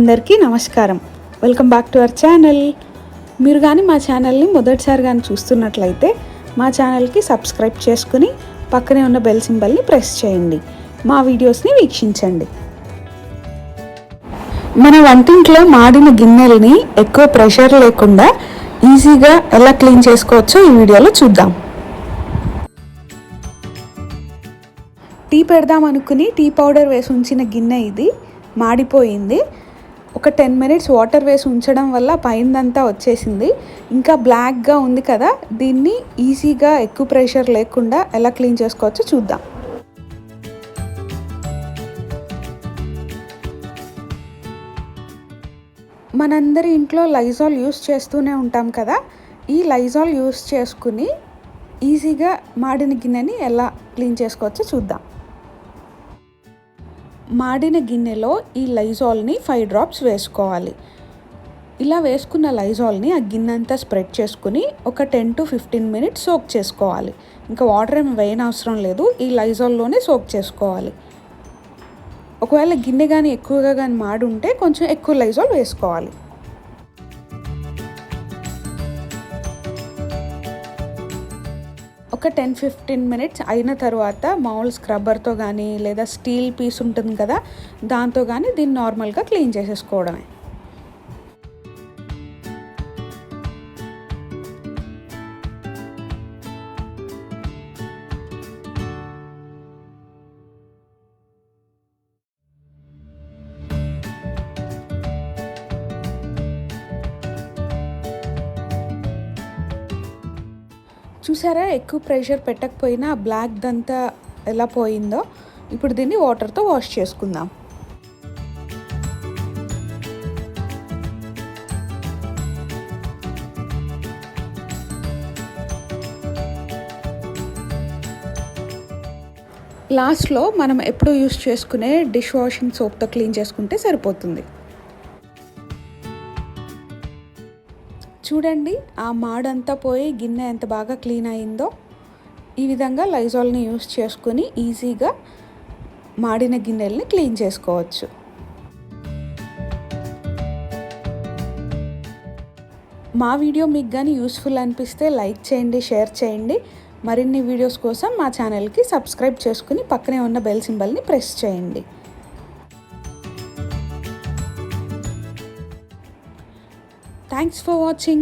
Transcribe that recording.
అందరికీ నమస్కారం. Welcome back to our channel. మీరు కానీ మా ఛానల్ని మొదటిసారి కానీ చూస్తున్నట్లయితే మా ఛానల్కి సబ్స్క్రైబ్ చేసుకుని పక్కనే ఉన్న బెల్ సింబల్ని ప్రెస్ చేయండి. మా వీడియోస్ని వీక్షించండి. మన వంటింట్లో మాడిన గిన్నెల్ని ఎక్కువ ప్రెషర్ లేకుండా ఈజీగా ఎలా క్లీన్ చేసుకోవచ్చో ఈ వీడియోలో చూద్దాం. టీ పెడదాం అనుకుని టీ పౌడర్ వేసి ఉంచిన గిన్నె ఇది మాడిపోయింది. ఒక 10 minutes వాటర్ వేసి ఉంచడం వల్ల పైనంతా వచ్చేసింది. ఇంకా బ్లాక్గా ఉంది కదా, దీన్ని ఈజీగా ఎక్కువ ప్రెషర్ లేకుండా ఎలా క్లీన్ చేసుకోవచ్చో చూద్దాం. మనందరి ఇంట్లో లైజాల్ యూస్ చేస్తూనే ఉంటాం కదా, ఈ లైజాల్ యూస్ చేసుకుని ఈజీగా మాడిన గిన్నెని ఎలా క్లీన్ చేసుకోవచ్చో చూద్దాం. మాడిన గిన్నెలో ఈ లైజాల్ని 5 drops వేసుకోవాలి. ఇలా వేసుకున్న లైజాల్ని ఆ గిన్నె అంతా స్ప్రెడ్ చేసుకుని ఒక 10 to 15 minutes సోక్ చేసుకోవాలి. ఇంకా వాటర్ ఏమి వేయనవసరం లేదు, ఈ లైజాల్లోనే సోక్ చేసుకోవాలి. ఒకవేళ గిన్నె కానీ ఎక్కువగా కానీ మాడి ఉంటే కొంచెం ఎక్కువ లైజాల్ వేసుకోవాలి. ఒక 10-15 minutes అయిన తర్వాత మామూలు స్క్రబ్బర్తో కానీ లేదా స్టీల్ పీస్ ఉంటుంది కదా, దాంతో కానీ దీన్ని నార్మల్గా క్లీన్ చేసేసుకోవడమే. చూసారా, ఎక్కువ ప్రెషర్ పెట్టకపోయినా బ్లాక్ దంతా ఎలా పోయిందో. ఇప్పుడు దీన్ని వాటర్తో వాష్ చేసుకుందాం. లాస్ట్లో మనం ఎప్పుడు యూస్ చేసుకునే డిష్ వాషింగ్ సోప్తో క్లీన్ చేసుకుంటే సరిపోతుంది. చూడండి, ఆ మాడంతా పోయి గిన్నె ఎంత బాగా క్లీన్ అయిందో. ఈ విధంగా లైజాల్ని యూస్ చేసుకుని ఈజీగా మాడిన గిన్నెల్ని క్లీన్ చేసుకోవచ్చు. మా వీడియో మీకు కానీ యూస్ఫుల్ అనిపిస్తే లైక్ చేయండి, షేర్ చేయండి. మరిన్ని వీడియోస్ కోసం మా ఛానల్కి సబ్స్క్రైబ్ చేసుకుని పక్కనే ఉన్న బెల్ సింబల్ని ప్రెస్ చేయండి. Thanks for watching.